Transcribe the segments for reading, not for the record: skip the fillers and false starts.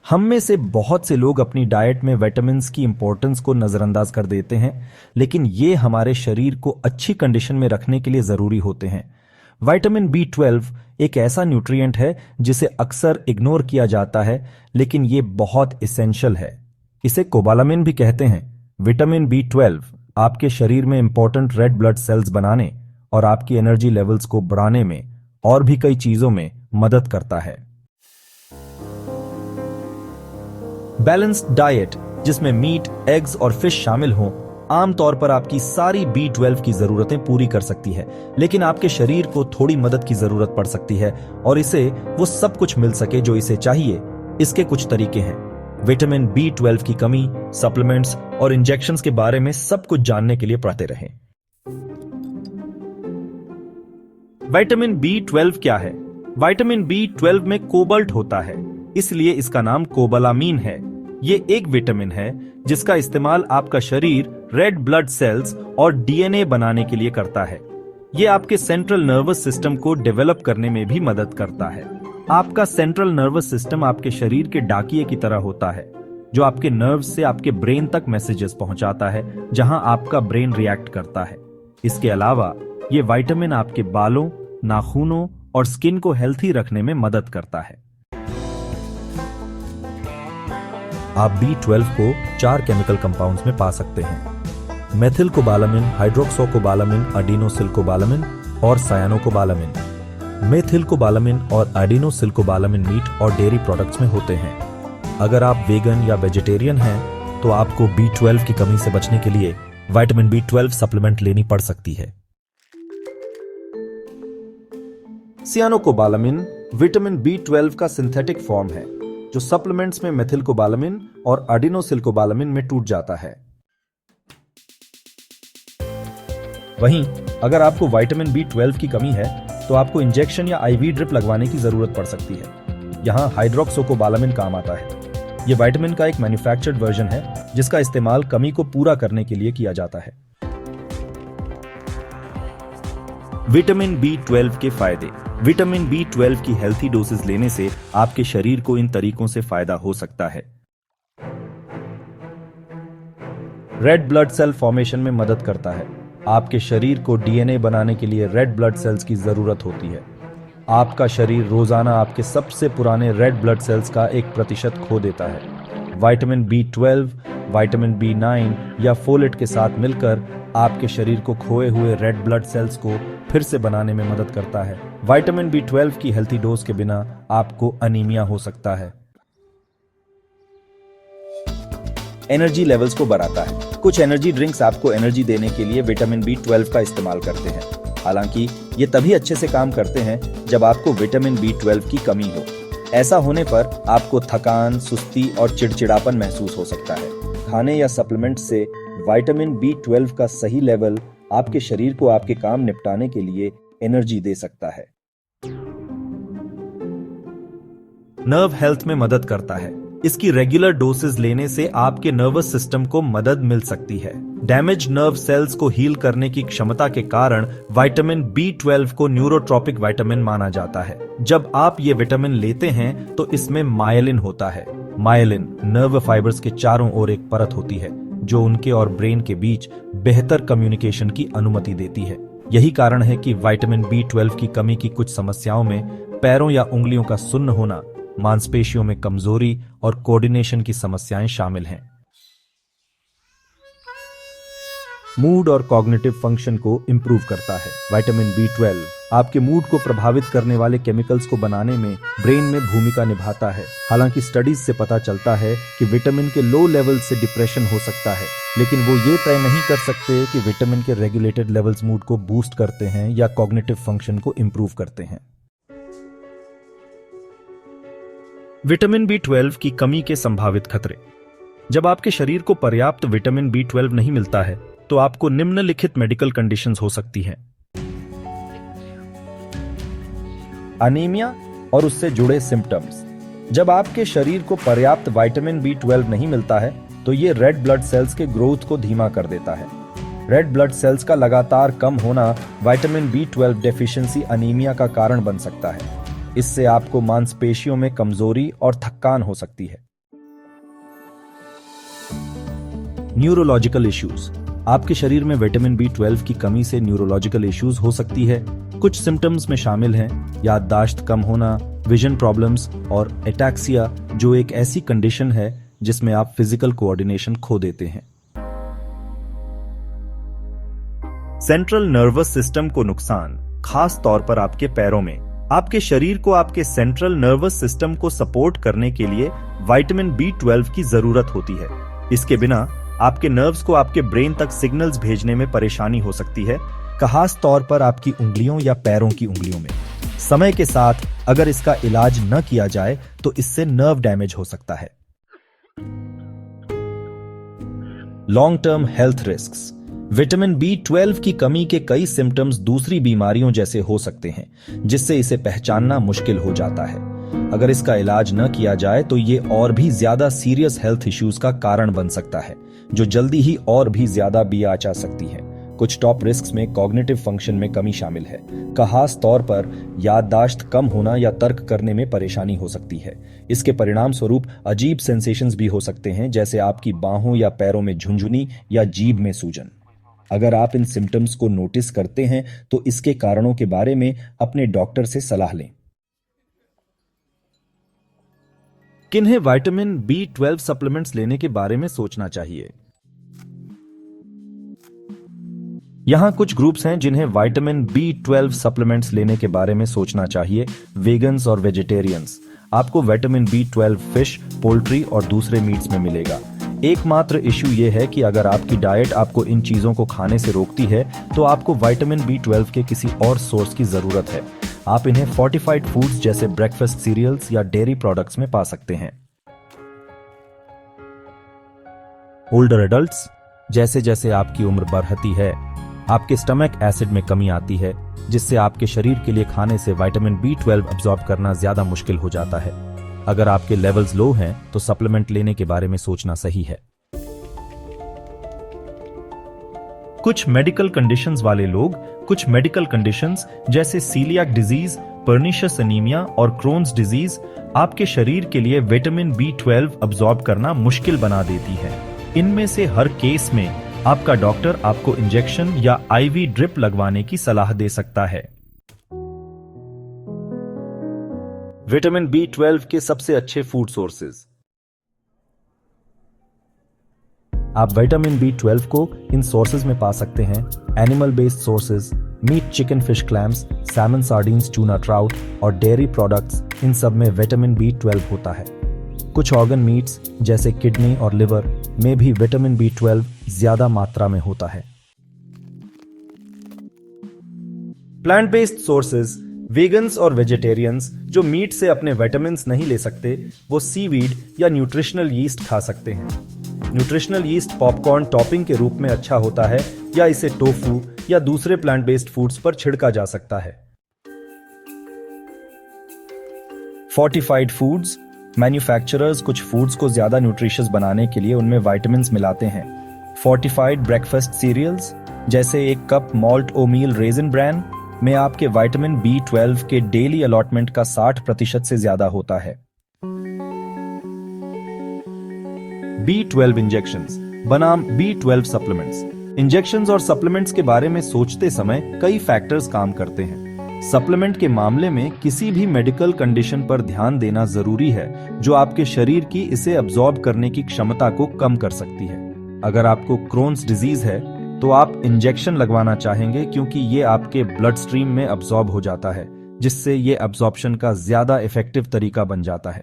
हम में से बहुत से लोग अपनी डाइट में विटामिन्स की इंपॉर्टेंस को नजरअंदाज कर देते हैं, लेकिन ये हमारे शरीर को अच्छी कंडीशन में रखने के लिए जरूरी होते हैं। विटामिन B12 एक ऐसा न्यूट्रिएंट है जिसे अक्सर इग्नोर किया जाता है, लेकिन ये बहुत इसेंशियल है। इसे कोबालामिन भी कहते हैं। विटामिन B12 आपके शरीर में इंपॉर्टेंट रेड ब्लड सेल्स बनाने और आपकी एनर्जी लेवल्स को बढ़ाने में और भी कई चीजों में मदद करता है। बैलेंस्ड डाइट, जिसमें मीट, एग्स और फिश शामिल हों, आमतौर पर आपकी सारी B12 की जरूरतें पूरी कर सकती है, लेकिन आपके शरीर को थोड़ी मदद की जरूरत पड़ सकती है और इसे वो सब कुछ मिल सके जो इसे चाहिए। इसके कुछ तरीके हैं। विटामिन B12 की कमी, सप्लीमेंट्स और इंजेक्शंस के बारे में सब कुछ जानने के लिए पढ़ते रहें। विटामिन B12 क्या है? विटामिन B12 में कोबाल्ट होता है, इसलिए इसका नाम कोबालामीन है। ये एक विटामिन है जिसका इस्तेमाल आपका शरीर रेड ब्लड सेल्स और DNA बनाने के लिए करता है। ये आपके सेंट्रल नर्वस सिस्टम को डेवलप करने में भी मदद करता है। आपका सेंट्रल नर्वस सिस्टम आपके शरीर के डाकिये की तरह होता है, जो आपके नर्व्स से आपके ब्रेन तक मैसेजेस पहुंचाता है, जहां आपका ब्रेन रिएक्ट करता है। इसके अलावा ये विटामिन आपके बालों, नाखूनों और स्किन को हेल्थी रखने में मदद करता है। आप B12 को 4 केमिकल कंपाउंड्स में पा सकते हैं: मेथिल कोबालामिन, हाइड्रोक्सोकोबालामिन, एडिनोसिलकोबालामिन और सायानोकोबालामिन। मेथिल कोबालामिन और एडिनोसिलकोबालामिन मीट और डेयरी प्रोडक्ट्स में होते हैं। अगर आप वेगन या वेजिटेरियन हैं, तो आपको B12 की कमी से बचने के लिए विटामिन B12 सप्लीमेंट लेनी पड़ सकती है। सायानोकोबालामिन विटामिन B12 का सिंथेटिक फॉर्म है, जो सप्लीमेंट्स में मेथिल कोबालामिन और एडिनोसिलकोबालामिन में टूट जाता है। वहीं अगर आपको विटामिन B12 की कमी है, तो आपको इंजेक्शन या IV ड्रिप लगवाने की जरूरत पड़ सकती है। यहां हाइड्रोक्सोकोबालामिन काम आता है। यह विटामिन का एक मैन्युफैक्चर्ड वर्जन है, जिसका इस्तेमाल कमी को पूरा करने के लिए किया जाता है। विटामिन B12 के फायदे। विटामिन B12 की हेल्थी डोसेज लेने से आपके शरीर को इन तरीकों से फायदा हो सकता है। रेड ब्लड सेल फॉर्मेशन में मदद करता है। आपके शरीर को DNA बनाने के लिए रेड ब्लड सेल्स की जरूरत होती है। आपका शरीर रोजाना आपके सबसे पुराने रेड ब्लड सेल्स का 1% खो देता है। विटामिन B12, विटामिन B9 या फोलेट के साथ मिलकर आपके शरीर को खोए हुए रेड ब्लड सेल्स को फिर से बनाने में मदद करता है। विटामिन B12 की हेल्थी डोज के बिना आपको अनीमिया हो सकता है। एनर्जी लेवल्स को बढ़ाता है। कुछ एनर्जी ड्रिंक्स आपको एनर्जी देने के लिए विटामिन B12 का इस्तेमाल करते हैं। हालांकि ये तभी अच्छे से काम करते हैं जब आपको विटामिन B12 की कमी हो। ऐसा होने पर आपको थकान, सुस्ती और चिड़चिड़ापन महसूस हो सकता है। खाने या सप्लीमेंट से विटामिन B12 का सही लेवल आपके शरीर को आपके काम निपटाने के लिए एनर्जी दे सकता है। नर्व हेल्थ में मदद करता है। इसकी रेगुलर डोसेज लेने से आपके नर्वस सिस्टम को मदद मिल सकती है। डैमेज नर्व सेल्स को हील करने की क्षमता के कारण विटामिन B12 को न्यूरोट्रॉपिक विटामिन माना जाता है। जब आप ये विटामिन लेते हैं तो इसमें मायलिन होता है। मायलिन नर्व फाइबर्स के चारों ओर एक परत होती है, जो उनके और ब्रेन के बीच बेहतर कम्युनिकेशन की अनुमति देती है। यही कारण है कि विटामिन B12 की कमी की कुछ समस्याओं में पैरों या उंगलियों का सुन्न होना, मांसपेशियों में कमजोरी और कोऑर्डिनेशन की समस्याएं शामिल हैं। मूड और कॉग्निटिव फंक्शन को इंप्रूव करता है। विटामिन B12 आपके मूड को प्रभावित करने वाले केमिकल्स को बनाने में ब्रेन में भूमिका निभाता है। हालांकि स्टडीज से पता चलता है कि विटामिन के लो लेवल से डिप्रेशन हो सकता है, लेकिन वो ये तय नहीं कर सकते कि विटामिन के रेगुलेटेड लेवल्स मूड को बूस्ट करते हैं या कॉग्निटिव फंक्शन को इंप्रूव करते हैं। विटामिन B12 की कमी के संभावित खतरे। जब आपके शरीर को पर्याप्त विटामिन B12 नहीं मिलता है, तो आपको निम्नलिखित मेडिकल कंडीशंस हो सकती हैं: अनीमिया और उससे जुड़े सिम्टम्स। जब आपके शरीर को पर्याप्त विटामिन B12 नहीं मिलता है, तो ये रेड ब्लड सेल्स के ग्रोथ को धीमा कर देता है। रेड ब्लड सेल्स का लगातार कम होना विटामिन B12 डेफिशिएंसी अनीमिया का कारण बन सकता है। इससे आपको मांसपेशियों में कमजोरी और थकान हो सकती है। Neurological issues. आपके शरीर में विटामिन B12 की कमी से न्यूरोलॉजिकल इश्यूज हो सकती है। कुछ सिम्टम्स में शामिल हैं याददाश्त कम होना, विजन प्रॉब्लम्स और एटैक्सिया, जो एक ऐसी कंडीशन है जिसमें आप फिजिकल कोऑर्डिनेशन खो देते हैं। सेंट्रल नर्वस सिस्टम को नुकसान, खास तौर पर आपके पैरों में। आपके शरीर को आपके सेंट्रल नर्वस सिस्टम को सपोर्ट करने के लिए विटामिन B12 की जरूरत होती है। इसके बिना आपके नर्व्स को आपके ब्रेन तक सिग्नल्स भेजने में परेशानी हो सकती है, खास तौर पर आपकी उंगलियों या पैरों की उंगलियों में। समय के साथ अगर इसका इलाज न किया जाए तो इससे नर्व डैमेज हो सकता है। Long term health risks. Vitamin B12 की कमी के कई सिम्टम्स दूसरी बीमारियों जैसे हो सकते हैं, जिससे इसे पहचानना मुश्किल हो जाता है। अगर इसका इलाज न किया जाए तो ये और भी ज्यादा सीरियस हेल्थ इश्यूज का कारण बन सकता है, जो जल्दी ही और भी ज्यादा बियाच आ सकती है। कुछ टॉप रिस्क्स में कॉग्निटिव फंक्शन में कमी शामिल है, खास तौर पर याददाश्त कम होना या तर्क करने में परेशानी हो सकती है। इसके परिणाम स्वरूप अजीब सेंसेशंस भी हो सकते हैं, जैसे आपकी बाहों या पैरों में झुंझुनी या जीभ में सूजन। अगर आप इन सिम्टम्स को नोटिस करते हैं तो इसके कारणों के बारे में अपने डॉक्टर से सलाह लें। किन्हें विटामिन B12 सप्लीमेंट्स लेने के बारे में सोचना चाहिए? यहां कुछ ग्रुप्स हैं जिन्हें विटामिन B12 सप्लीमेंट्स लेने के बारे में सोचना चाहिए। वेगन्स और वेजिटेरियंस। आपको विटामिन B12 फिश, पोल्ट्री और दूसरे मीट्स में मिलेगा। एकमात्र इश्यू यह है कि अगर आपकी डाइट आपको इन चीजों को खाने से रोकती है तो आपको विटामिन B12 के किसी और सोर्स की जरूरत है। आप इन्हें फोर्टिफाइड फूड्स जैसे ब्रेकफास्ट सीरियल्स या डेयरी प्रोडक्ट्स में पा सकते हैं। Older adults. जैसे जैसे आपकी उम्र बढ़ती है, आपके स्टमक एसिड में कमी आती है, जिससे आपके शरीर के लिए खाने से विटामिन B12 अब्सॉर्ब करना ज्यादा मुश्किल हो जाता है। अगर आपके लेवल्स लो हैं तो सप्लीमेंट लेने के बारे में सोचना सही है। कुछ मेडिकल कंडीशंस वाले लोग कुछ मेडिकल कंडीशंस जैसे सीलियाक डिजीज, पर्निशियस एनीमिया और क्रोन्स डिजीज आपके शरीर के लिए विटामिन B12 अब्सॉर्ब करना मुश्किल बना देती है। इनमें से हर केस में आपका डॉक्टर आपको इंजेक्शन या IV ड्रिप लगवाने की सलाह दे सकता है। विटामिन B12 के सबसे अच्छे फूड सोर्सेज। आप विटामिन B12 को इन सोर्सेज में पा सकते हैं: animal based sources, meat, chicken, fish, clams, salmon, sardines, tuna, trout और डेयरी प्रोडक्ट्स। इन सब में विटामिन B12 होता है। कुछ ऑर्गन मीट्स जैसे किडनी और लिवर में भी विटामिन B12 ज्यादा मात्रा में होता है। Plant based sources. वेगन्स और वेजिटेरियंस जो मीट से अपने विटामिन्स नहीं ले सकते, वो सीवीड या न्यूट्रिशनल यीस्ट खा सकते हैं। न्यूट्रिशनल यीस्ट पॉपकॉर्न टॉपिंग के रूप में अच्छा होता है, या इसे टोफू या दूसरे प्लांट बेस्ड फूड्स पर छिड़का जा सकता है। Fortified foods. मैन्युफैक्चरर्स कुछ फूड्स को ज्यादा न्यूट्रिशियस बनाने के लिए उनमें विटामिन्स मिलाते हैं। फोर्टिफाइड ब्रेकफास्ट सीरियल्स जैसे एक कप मॉल्ट ओमील रेजिन ब्रान में आपके विटामिन B12 के डेली अलॉटमेंट का 60% से ज्यादा होता है। B12 इंजेक्शंस बनाम B12 सप्लीमेंट्स। इंजेक्शंस और सप्लीमेंट्स के बारे में सोचते समय कई फैक्टर्स काम करते हैं। सप्लीमेंट के मामले में किसी भी मेडिकल कंडीशन पर ध्यान देना जरूरी है जो आपके शरीर की इसे अब्सॉर्ब करने की क्षमता को कम कर सकती है। अगर आपको क्रोन्स डिजीज है तो आप इंजेक्शन लगवाना चाहेंगे, क्योंकि ये आपके ब्लड स्ट्रीम में अब्सॉर्ब हो जाता है, जिससे ये अब्सॉर्प्शन का ज्यादा इफेक्टिव तरीका बन जाता है।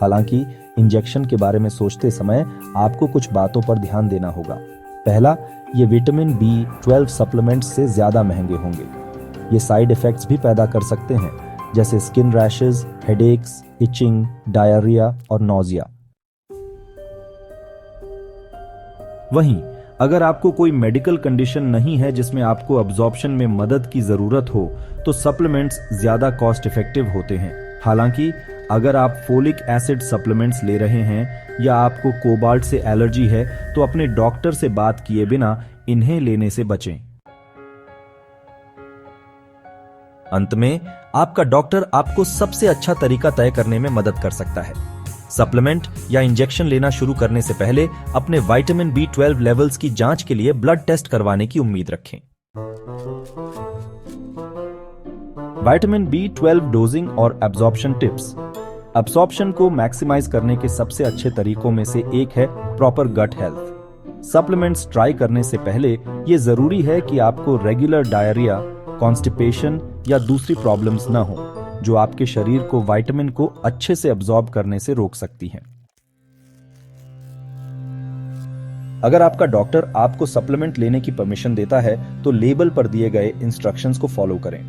हालांकि इंजेक्शन के बारे में सोचते समय आपको कुछ बातों पर ध्यान देना होगा। पहला, ये विटामिन B12 सप्लीमेंट्स से ज्यादा महंगे होंगे। ये साइड इफेक्ट्स भी पैदा कर सकते हैं, जैसे skin rashes, headaches, itching, diarrhoea और नोजिया। वहीं अगर आपको कोई मेडिकल कंडीशन नहीं है जिसमें आपको अब्सॉर्प्शन में मदद की जरूरत हो, तो सप्लीमेंट्स ज्यादा कॉस्ट इफेक्टिव होते हैं। हालांकि अगर आप फोलिक एसिड सप्लीमेंट्स ले रहे हैं या आपको कोबाल्ट से एलर्जी है, तो अपने डॉक्टर से बात किए बिना इन्हें लेने से बचें। अंत में आपका डॉक्टर आपको सबसे अच्छा तरीका तय करने में मदद कर सकता है। सप्लीमेंट या इंजेक्शन लेना शुरू करने से पहले अपने विटामिन B12 लेवल्स की जांच के लिए ब्लड टेस्ट करवाने की उम्मीद रखें। विटामिन B12 डोजिंग और एब्जॉर्प्शन टिप्स। एब्जॉर्प्शन को मैक्सिमाइज करने के सबसे अच्छे तरीकों में से एक है proper gut health. Supplements try करने से पहले यह जरूरी है कि आपको रेगुलर डायरिया, कॉन्स्टिपेशन या दूसरी प्रॉब्लम्स न हो जो आपके शरीर को विटामिन को अच्छे से अब्सॉर्ब करने से रोक सकती हैं। अगर आपका डॉक्टर आपको सप्लीमेंट लेने की परमिशन देता है तो लेबल पर दिए गए इंस्ट्रक्शंस को फॉलो करें।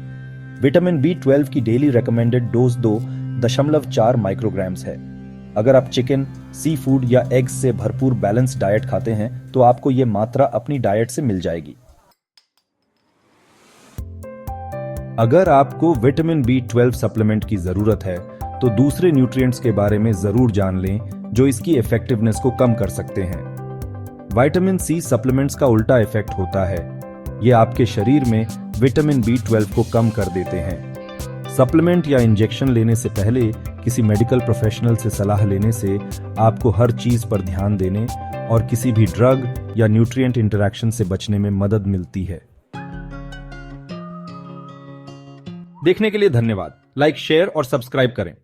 विटामिन B12 की डेली रिकमेंडेड डोज 2.4 माइक्रोग्राम्स है। अगर आप चिकन, सी फूड या एग्स से भरपूर बैलेंस डाइट खाते हैं तो आपको यह मात्रा अपनी डाइट से मिल जाएगी। अगर आपको विटामिन B12 सप्लीमेंट की जरूरत है तो दूसरे न्यूट्रिएंट्स के बारे में जरूर जान लें जो इसकी इफेक्टिवनेस को कम कर सकते हैं। विटामिन C सप्लीमेंट्स का उल्टा इफेक्ट होता है। ये आपके शरीर में विटामिन B12 को कम कर देते हैं। सप्लीमेंट या इंजेक्शन लेने से पहले किसी मेडिकल प्रोफेशनल से सलाह लेने से आपको हर चीज पर ध्यान देने और किसी भी ड्रग या न्यूट्रिएंट इंटरैक्शन से बचने में मदद मिलती है। देखने के लिए धन्यवाद। लाइक, शेयर और सब्सक्राइब करें।